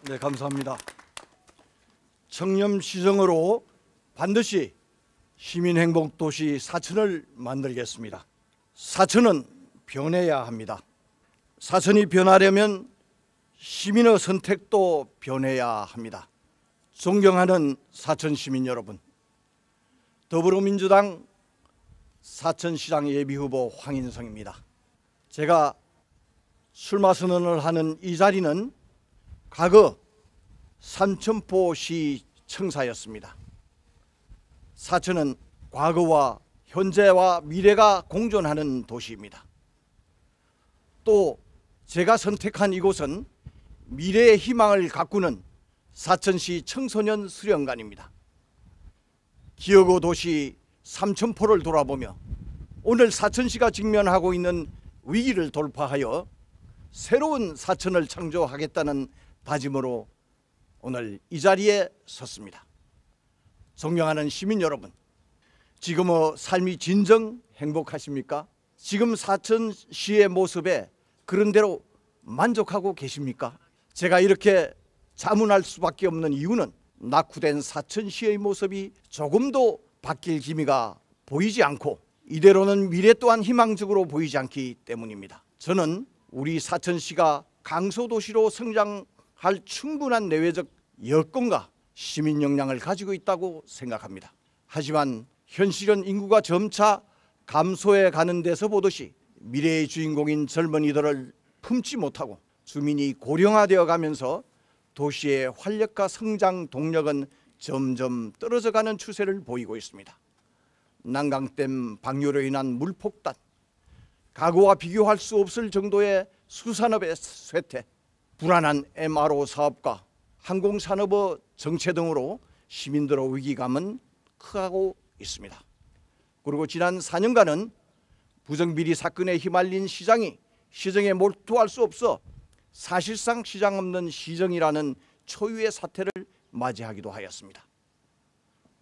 네, 감사합니다. 청렴시정으로 반드시 시민행복도시 사천을 만들겠습니다. 사천은 변해야 합니다. 사천이 변하려면 시민의 선택도 변해야 합니다. 존경하는 사천시민 여러분, 더불어민주당 사천시장 예비후보 황인성입니다. 제가 출마선언을 하는 이 자리는 과거 삼천포시 청사였습니다. 사천은 과거와 현재와 미래가 공존하는 도시입니다. 또 제가 선택한 이곳은 미래의 희망을 가꾸는 사천시 청소년 수련관입니다. 기어고 도시 삼천포를 돌아보며 오늘 사천시가 직면하고 있는 위기를 돌파하여 새로운 사천을 창조하겠다는 다짐으로 오늘 이 자리에 섰습니다. 존경하는 시민 여러분, 지금의 삶이 진정 행복하십니까? 지금 사천시의 모습에 그런대로 만족하고 계십니까? 제가 이렇게 자문할 수밖에 없는 이유는 낙후된 사천시의 모습이 조금도 바뀔 기미가 보이지 않고 이대로는 미래 또한 희망적으로 보이지 않기 때문입니다. 저는 우리 사천시가 강소도시로 성장할 충분한 내외적 여건과 시민 역량을 가지고 있다고 생각합니다. 하지만 현실은 인구가 점차 감소해 가는 데서 보듯이 미래의 주인공인 젊은이들을 품지 못하고 주민이 고령화되어 가면서 도시의 활력과 성장 동력은 점점 떨어져가는 추세를 보이고 있습니다. 난강댐 방류로 인한 물폭탄, 과거와 비교할 수 없을 정도의 수산업의 쇠퇴, 불안한 MRO 사업과 항공산업의 정체 등으로 시민들의 위기감은 커가고 있습니다. 그리고 지난 4년간은 부정비리 사건에 휘말린 시장이 시정에 몰두할 수 없어 사실상 시장 없는 시정이라는 초유의 사태를 맞이하기도 하였습니다.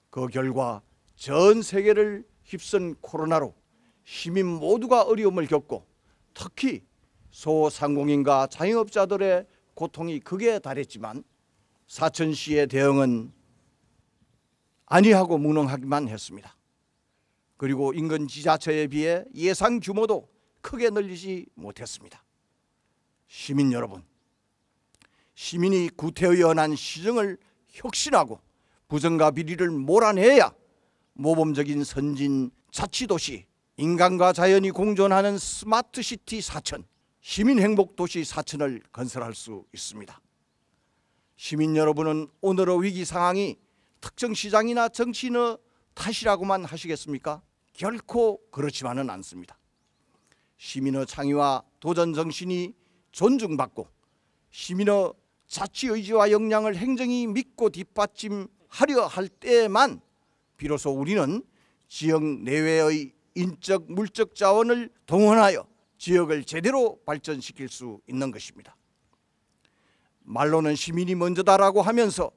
그 결과 전 세계를 휩쓴 코로나로 시민 모두가 어려움을 겪고 특히 소상공인과 자영업자들의 고통이 극에 달했지만 사천시의 대응은 안이하고 무능하기만 했습니다. 그리고 인근 지자체에 비해 예산 규모도 크게 늘리지 못했습니다. 시민 여러분, 시민이 구태의연한 시정을 혁신하고 부정과 비리를 몰아내야 모범적인 선진 자치도시, 인간과 자연이 공존하는 스마트시티 사천, 시민행복도시 사천을 건설할 수 있습니다. 시민 여러분은 오늘의 위기 상황이 특정 시장이나 정치인의 탓이라고만 하시겠습니까? 결코 그렇지만은 않습니다. 시민의 창의와 도전 정신이 존중받고 시민의 자치의지와 역량을 행정이 믿고 뒷받침하려 할 때에만 비로소 우리는 지역 내외의 인적 물적 자원을 동원하여 지역을 제대로 발전시킬 수 있는 것입니다. 말로는 시민이 먼저다라고 하면서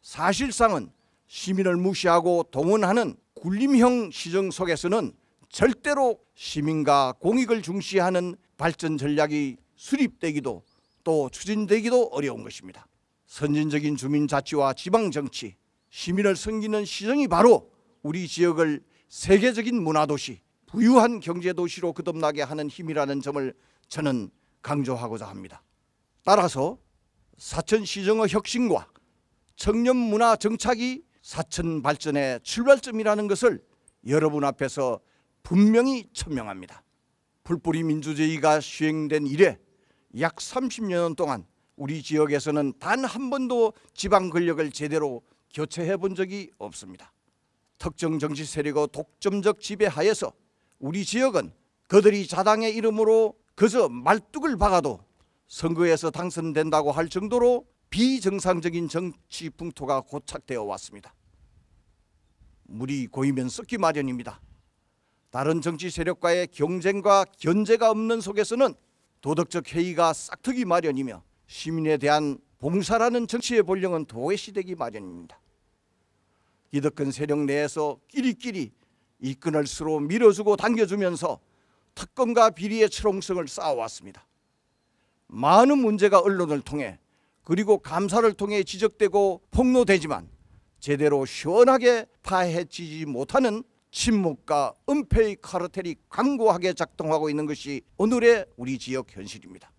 사실상은 시민을 무시하고 동원하는 군림형 시정 속에서는 절대로 시민과 공익을 중시하는 발전 전략이 수립되기도 또 추진되기도 어려운 것입니다. 선진적인 주민자치와 지방정치, 시민을 섬기는 시정이 바로 우리 지역을 세계적인 문화도시, 부유한 경제도시로 거듭나게 하는 힘이라는 점을 저는 강조하고자 합니다. 따라서 사천시정의 혁신과 청년문화 정착이 사천 발전의 출발점이라는 것을 여러분 앞에서 분명히 천명합니다. 풀뿌리 민주주의가 시행된 이래 약 30년 동안 우리 지역에서는 단 한 번도 지방 권력을 제대로 교체해 본 적이 없습니다. 특정 정치 세력의 독점적 지배하에서 우리 지역은 그들이 자당의 이름으로 그저 말뚝을 박아도 선거에서 당선된다고 할 정도로 비정상적인 정치 풍토가 고착되어 왔습니다. 물이 고이면 썩기 마련입니다. 다른 정치 세력과의 경쟁과 견제가 없는 속에서는 도덕적 해이가 싹트기 마련이며 시민에 대한 봉사라는 정치의 본령은 도외시되기 마련입니다. 기득권 세력 내에서 끼리끼리 이끈을 서로 밀어주고 당겨주면서 특권과 비리의 철옹성을 쌓아왔습니다. 많은 문제가 언론을 통해 그리고 감사를 통해 지적되고 폭로되지만 제대로 시원하게 파헤치지 못하는 침묵과 은폐의 카르텔이 광고하게 작동하고 있는 것이 오늘의 우리 지역 현실입니다.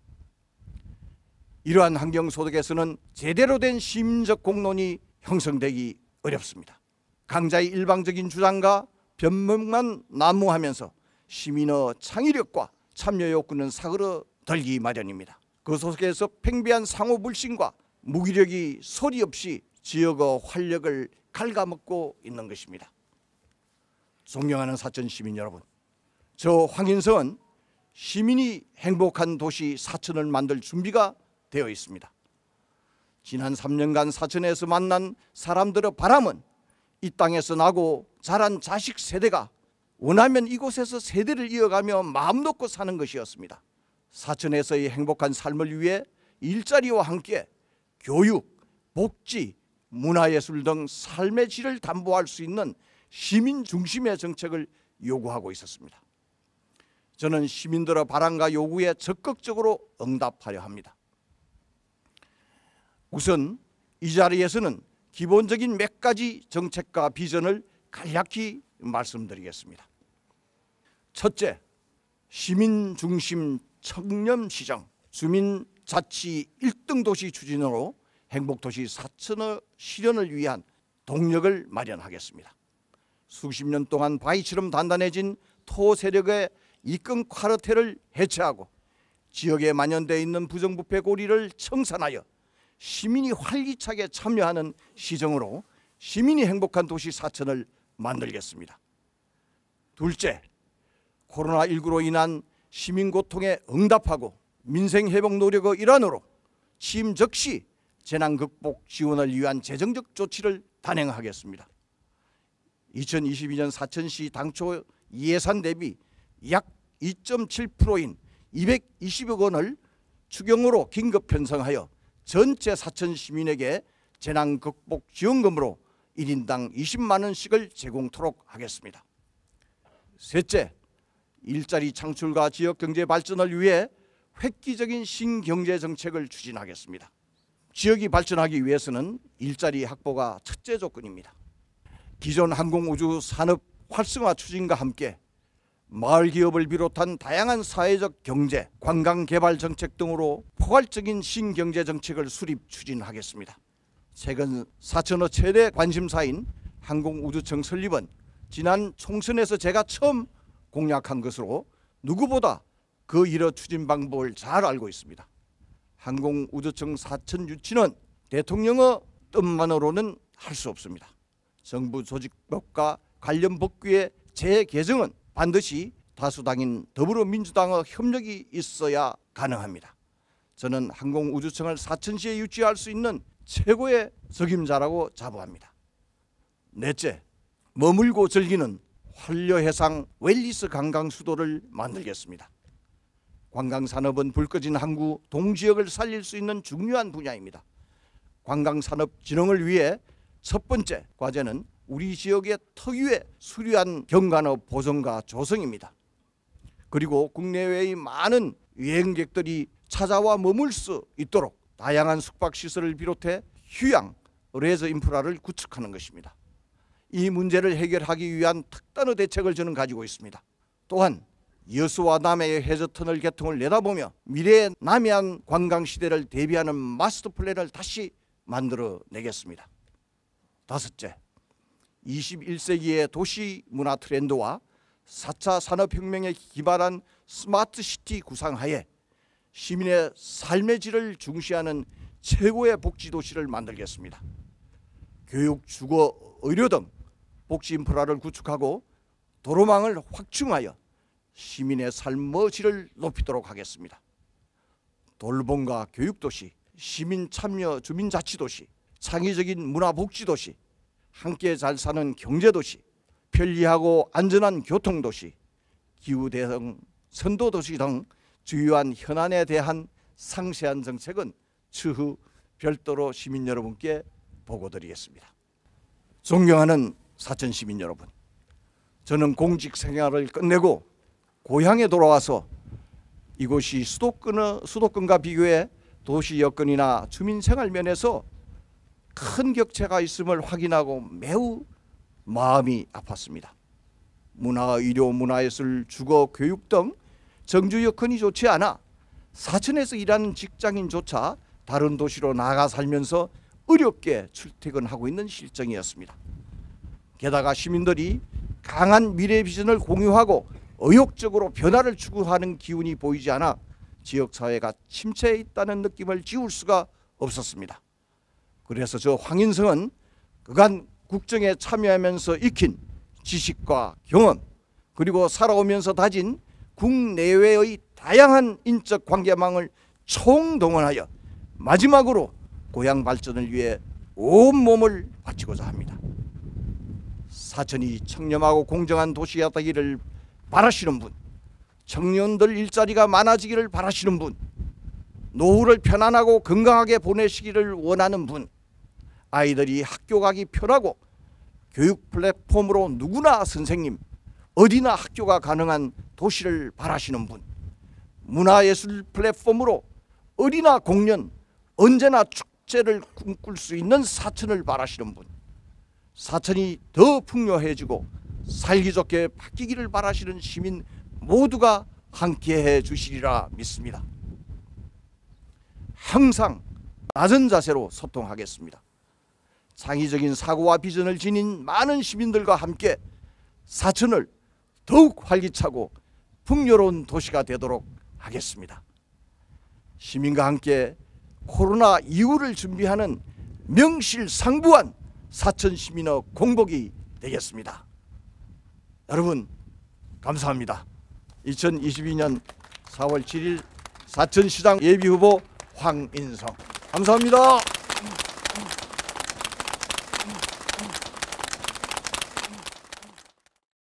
이러한 환경 속에서는 제대로 된 시민적 공론이 형성되기 어렵습니다. 강자의 일방적인 주장과 변명만 난무하면서 시민의 창의력과 참여 욕구는 사그러들기 마련입니다. 그 속에서 팽배한 상호 불신과 무기력이 소리 없이 지역의 활력을 갉아먹고 있는 것입니다. 존경하는 사천 시민 여러분, 저 황인성은 시민이 행복한 도시 사천을 만들 준비가 되어 있습니다. 지난 3년간 사천에서 만난 사람들의 바람은 이 땅에서 나고 자란 자식 세대가 원하면 이곳에서 세대를 이어가며 마음 놓고 사는 것이었습니다. 사천에서의 행복한 삶을 위해 일자리와 함께 교육, 복지, 문화예술 등 삶의 질을 담보할 수 있는 시민 중심의 정책을 요구하고 있었습니다. 저는 시민들의 바람과 요구에 적극적으로 응답하려 합니다. 우선 이 자리에서는 기본적인 몇 가지 정책과 비전을 간략히 말씀드리겠습니다. 첫째, 시민 중심 청렴시정, 주민자치 1등 도시 추진으로 행복도시 사천의 실현을 위한 동력을 마련하겠습니다. 수십 년 동안 바위처럼 단단해진 토 세력의 이권 카르텔을 해체하고 지역에 만연되어 있는 부정부패 고리를 청산하여 시민이 활기차게 참여하는 시정으로 시민이 행복한 도시 사천을 만들겠습니다. 둘째, 코로나19로 인한 시민 고통에 응답하고 민생 회복 노력의 일환으로 취임 즉시 재난 극복 지원을 위한 재정적 조치를 단행하겠습니다. 2022년 사천시 당초 예산 대비 약 2.7%인 220억 원을 추경으로 긴급 편성하여 전체 사천 시민에게 재난 극복 지원금으로 1인당 20만 원씩을 제공토록 하겠습니다. 셋째, 일자리 창출과 지역 경제 발전을 위해 획기적인 신경제 정책을 추진하겠습니다. 지역이 발전하기 위해서는 일자리 확보가 첫째 조건입니다. 기존 항공우주 산업 활성화 추진과 함께 마을 기업을 비롯한 다양한 사회적 경제, 관광 개발 정책 등으로 포괄적인 신경제 정책을 수립 추진하겠습니다. 최근 사천의 최대 관심사인 항공우주청 설립은 지난 총선에서 제가 처음 공약한 것으로 누구보다 그 일의 추진 방법을 잘 알고 있습니다. 항공우주청 사천 유치는 대통령의 뜻만으로는 할 수 없습니다. 정부 조직법과 관련 법규의 재개정은 반드시 다수당인 더불어민주당의 협력이 있어야 가능합니다. 저는 항공우주청을 사천시에 유치할 수 있는 최고의 적임자라고 자부합니다. 넷째, 머물고 즐기는 환려해상 웰리스 관광수도를 만들겠습니다. 관광산업은 불 꺼진 항구 동지역을 살릴 수 있는 중요한 분야입니다. 관광산업 진흥을 위해 첫 번째 과제는 우리 지역의 특유의 수려한 경관의 보존과 조성입니다. 그리고 국내외의 많은 여행객들이 찾아와 머물 수 있도록 다양한 숙박시설을 비롯해 휴양, 레저 인프라를 구축하는 것입니다. 이 문제를 해결하기 위한 특단의 대책을 저는 가지고 있습니다. 또한 여수와 남해의 해저터널 개통을 내다보며 미래의 남해안 관광시대를 대비하는 마스터 플랜을 다시 만들어내겠습니다. 다섯째, 21세기의 도시 문화 트렌드와 4차 산업혁명에 기반한 스마트시티 구상하에 시민의 삶의 질을 중시하는 최고의 복지도시를 만들겠습니다. 교육, 주거, 의료 등 복지 인프라를 구축하고 도로망을 확충하여 시민의 삶의 질을 높이도록 하겠습니다. 돌봄과 교육도시, 시민 참여 주민자치도시, 창의적인 문화복지도시, 함께 잘 사는 경제도시, 편리하고 안전한 교통도시, 기후대응 선도도시 등 주요한 현안에 대한 상세한 정책은 추후 별도로 시민 여러분께 보고드리겠습니다. 존경하는 사천 시민 여러분, 저는 공직 생활을 끝내고 고향에 돌아와서 이곳이 수도권과 비교해 도시 여건이나 주민 생활 면에서 큰 격차가 있음을 확인하고 매우 마음이 아팠습니다. 문화, 의료, 문화예술, 주거, 교육 등 정주 여건이 좋지 않아 사천에서 일하는 직장인조차 다른 도시로 나가 살면서 어렵게 출퇴근하고 있는 실정이었습니다. 게다가 시민들이 강한 미래 비전을 공유하고 의욕적으로 변화를 추구하는 기운이 보이지 않아 지역사회가 침체해 있다는 느낌을 지울 수가 없었습니다. 그래서 저 황인성은 그간 국정에 참여하면서 익힌 지식과 경험, 그리고 살아오면서 다진 국내외의 다양한 인적 관계망을 총동원하여 마지막으로 고향 발전을 위해 온몸을 바치고자 합니다. 사천이 청렴하고 공정한 도시가 되기를 바라시는 분, 청년들 일자리가 많아지기를 바라시는 분, 노후를 편안하고 건강하게 보내시기를 원하는 분, 아이들이 학교 가기 편하고 교육 플랫폼으로 누구나 선생님, 어디나 학교가 가능한 도시를 바라시는 분, 문화예술 플랫폼으로 어디나 공연, 언제나 축제를 꿈꿀 수 있는 사천을 바라시는 분, 사천이 더 풍요해지고 살기 좋게 바뀌기를 바라시는 시민 모두가 함께해 주시리라 믿습니다. 항상 낮은 자세로 소통하겠습니다. 창의적인 사고와 비전을 지닌 많은 시민들과 함께 사천을 더욱 활기차고 풍요로운 도시가 되도록 하겠습니다. 시민과 함께 코로나 이후를 준비하는 명실상부한 사천 시민의 공복이 되겠습니다. 여러분 감사합니다. 2022년 4월 7일 사천시장 예비후보 황인성 감사합니다.